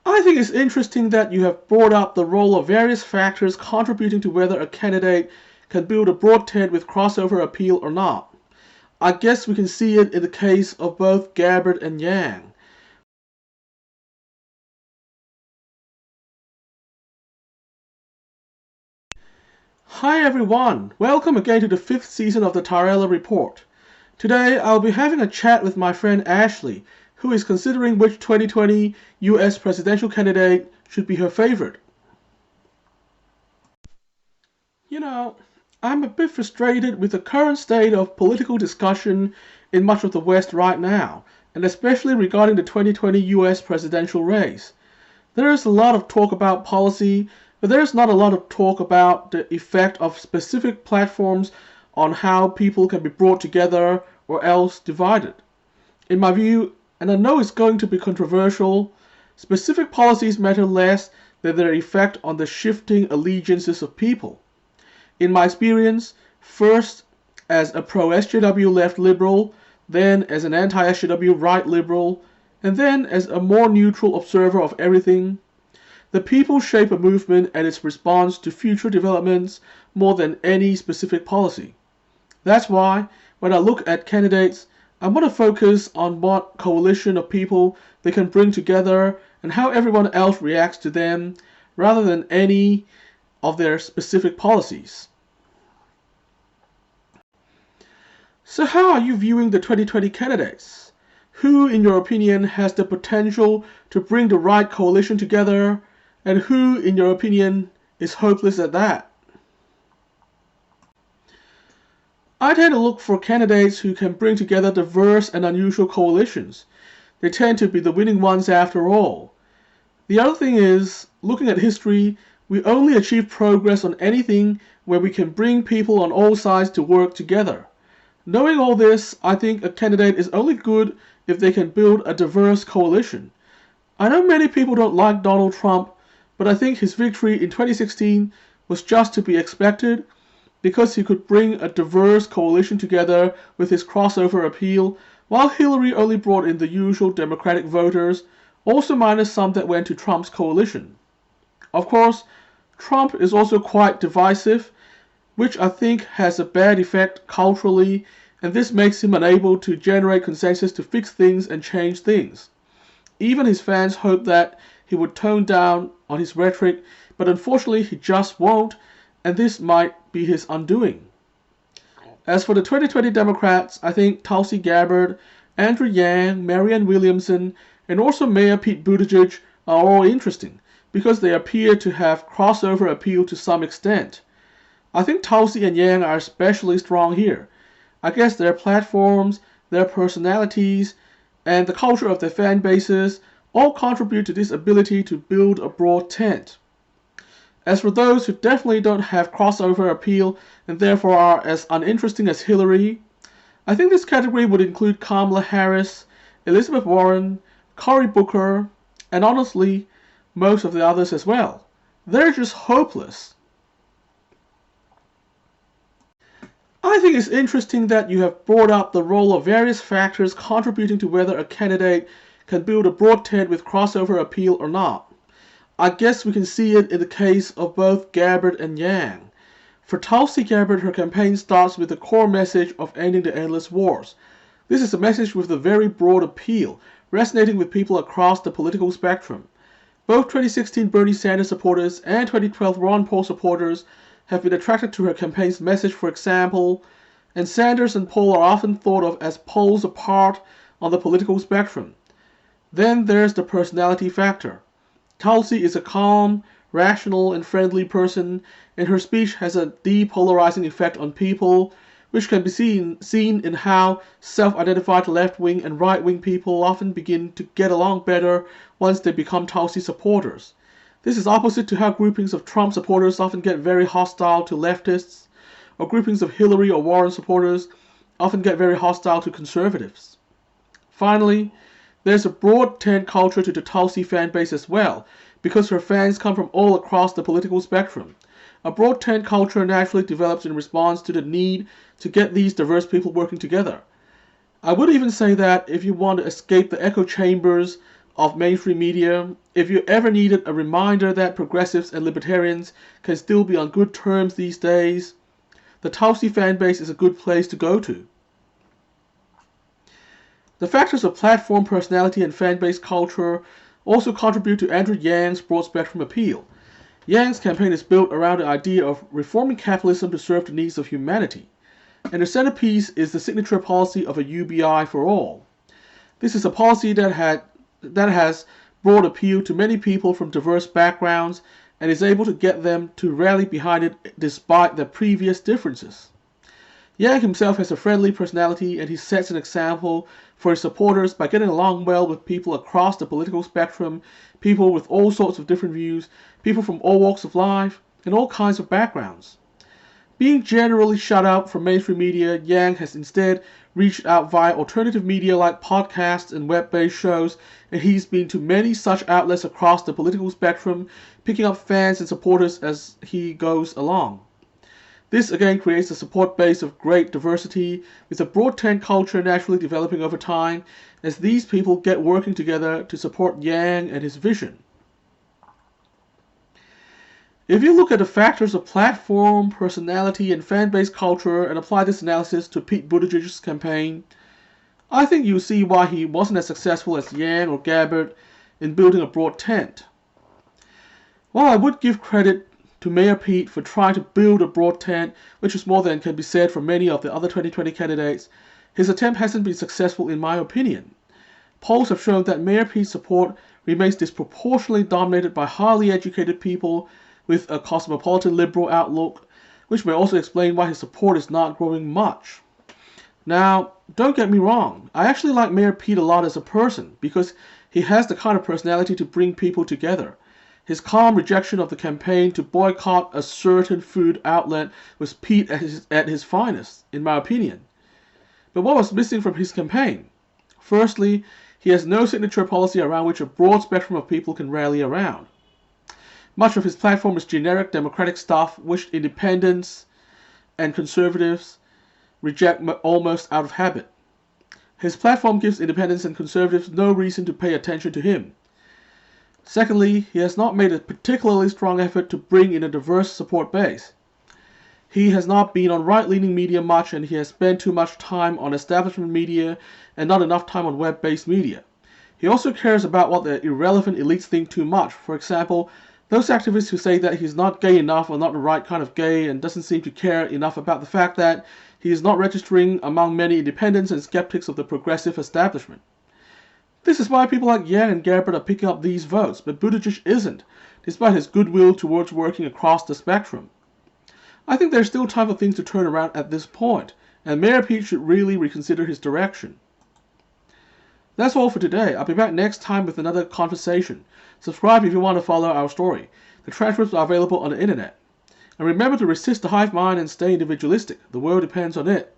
I think it's interesting that you have brought up the role of various factors contributing to whether a candidate can build a broad tent with crossover appeal or not. I guess we can see it in the case of both Gabbard and Yang. Hi everyone, welcome again to the 5th season of the TaraElla Report. Today I'll be having a chat with my friend Ashley, who is considering which 2020 US presidential candidate should be her favorite. You know, I'm a bit frustrated with the current state of political discussion in much of the West right now, and especially regarding the 2020 US presidential race. There is a lot of talk about policy, but there is not a lot of talk about the effect of specific platforms on how people can be brought together or else divided. In my view, and I know it's going to be controversial, specific policies matter less than their effect on the shifting allegiances of people. In my experience, first as a pro-SJW left liberal, then as an anti-SJW right liberal, and then as a more neutral observer of everything, the people shape a movement and its response to future developments more than any specific policy. That's why, when I look at candidates, I want to focus on what coalition of people they can bring together and how everyone else reacts to them, rather than any of their specific policies. So how are you viewing the 2020 candidates? Who, in your opinion, has the potential to bring the right coalition together, and who, in your opinion, is hopeless at that? I tend to look for candidates who can bring together diverse and unusual coalitions. They tend to be the winning ones after all. The other thing is, looking at history, we only achieve progress on anything where we can bring people on all sides to work together. Knowing all this, I think a candidate is only good if they can build a diverse coalition. I know many people don't like Donald Trump, but I think his victory in 2016 was just to be expected because he could bring a diverse coalition together with his crossover appeal, while Hillary only brought in the usual Democratic voters, also minus some that went to Trump's coalition. Of course, Trump is also quite divisive, which I think has a bad effect culturally, and this makes him unable to generate consensus to fix things and change things. Even his fans hope that he would tone down on his rhetoric, but unfortunately he just won't, and this might be his undoing. As for the 2020 Democrats, I think Tulsi Gabbard, Andrew Yang, Marianne Williamson, and also Mayor Pete Buttigieg are all interesting, because they appear to have crossover appeal to some extent. I think Tulsi and Yang are especially strong here. I guess their platforms, their personalities, and the culture of their fan bases all contribute to this ability to build a broad tent. As for those who definitely don't have crossover appeal and therefore are as uninteresting as Hillary, I think this category would include Kamala Harris, Elizabeth Warren, Cory Booker, and honestly, most of the others as well. They're just hopeless. I think it's interesting that you have brought up the role of various factors contributing to whether a candidate can build a broad tent with crossover appeal or not. I guess we can see it in the case of both Gabbard and Yang. For Tulsi Gabbard, her campaign starts with the core message of ending the endless wars. This is a message with a very broad appeal, resonating with people across the political spectrum. Both 2016 Bernie Sanders supporters and 2012 Ron Paul supporters have been attracted to her campaign's message, for example, and Sanders and Paul are often thought of as poles apart on the political spectrum. Then there's the personality factor. Tulsi is a calm, rational, and friendly person, and her speech has a depolarizing effect on people, which can be seen in how self-identified left-wing and right-wing people often begin to get along better once they become Tulsi supporters. This is opposite to how groupings of Trump supporters often get very hostile to leftists, or groupings of Hillary or Warren supporters often get very hostile to conservatives. Finally, there's a broad tent culture to the Tulsi fan base as well, because her fans come from all across the political spectrum. A broad tent culture naturally develops in response to the need to get these diverse people working together. I would even say that if you want to escape the echo chambers of mainstream media, if you ever needed a reminder that progressives and libertarians can still be on good terms these days, the Tulsi fanbase is a good place to go to. The factors of platform personality and fanbase culture also contribute to Andrew Yang's broad spectrum appeal. Yang's campaign is built around the idea of reforming capitalism to serve the needs of humanity, and the centerpiece is the signature policy of a UBI for all. This is a policy that has broad appeal to many people from diverse backgrounds and is able to get them to rally behind it despite their previous differences. Yang himself has a friendly personality, and he sets an example for his supporters by getting along well with people across the political spectrum, people with all sorts of different views, people from all walks of life, and all kinds of backgrounds. Being generally shut out from mainstream media, Yang has instead reached out via alternative media like podcasts and web-based shows, and he's been to many such outlets across the political spectrum, picking up fans and supporters as he goes along. This again creates a support base of great diversity, with a broad tent culture naturally developing over time, as these people get working together to support Yang and his vision. If you look at the factors of platform, personality, and fan-base culture and apply this analysis to Pete Buttigieg's campaign, I think you'll see why he wasn't as successful as Yang or Gabbard in building a broad tent. While I would give credit to Mayor Pete for trying to build a broad tent, which is more than can be said for many of the other 2020 candidates, his attempt hasn't been successful in my opinion. Polls have shown that Mayor Pete's support remains disproportionately dominated by highly educated people with a cosmopolitan liberal outlook, which may also explain why his support is not growing much. Now, don't get me wrong, I actually like Mayor Pete a lot as a person because he has the kind of personality to bring people together. His calm rejection of the campaign to boycott a certain food outlet was Pete at his finest, in my opinion. But what was missing from his campaign? Firstly, he has no signature policy around which a broad spectrum of people can rally around. Much of his platform is generic democratic stuff which independents and conservatives reject almost out of habit. His platform gives independents and conservatives no reason to pay attention to him. Secondly, he has not made a particularly strong effort to bring in a diverse support base. He has not been on right-leaning media much, and he has spent too much time on establishment media and not enough time on web-based media. He also cares about what the irrelevant elites think too much. For example, those activists who say that he's not gay enough or not the right kind of gay and doesn't seem to care enough about the fact that he is not registering among many independents and skeptics of the progressive establishment. This is why people like Yang and Gabbard are picking up these votes, but Buttigieg isn't, despite his goodwill towards working across the spectrum. I think there's still time for things to turn around at this point, and Mayor Pete should really reconsider his direction. That's all for today. I'll be back next time with another conversation. Subscribe if you want to follow our story. The transcripts are available on the internet. And remember to resist the hive mind and stay individualistic. The world depends on it.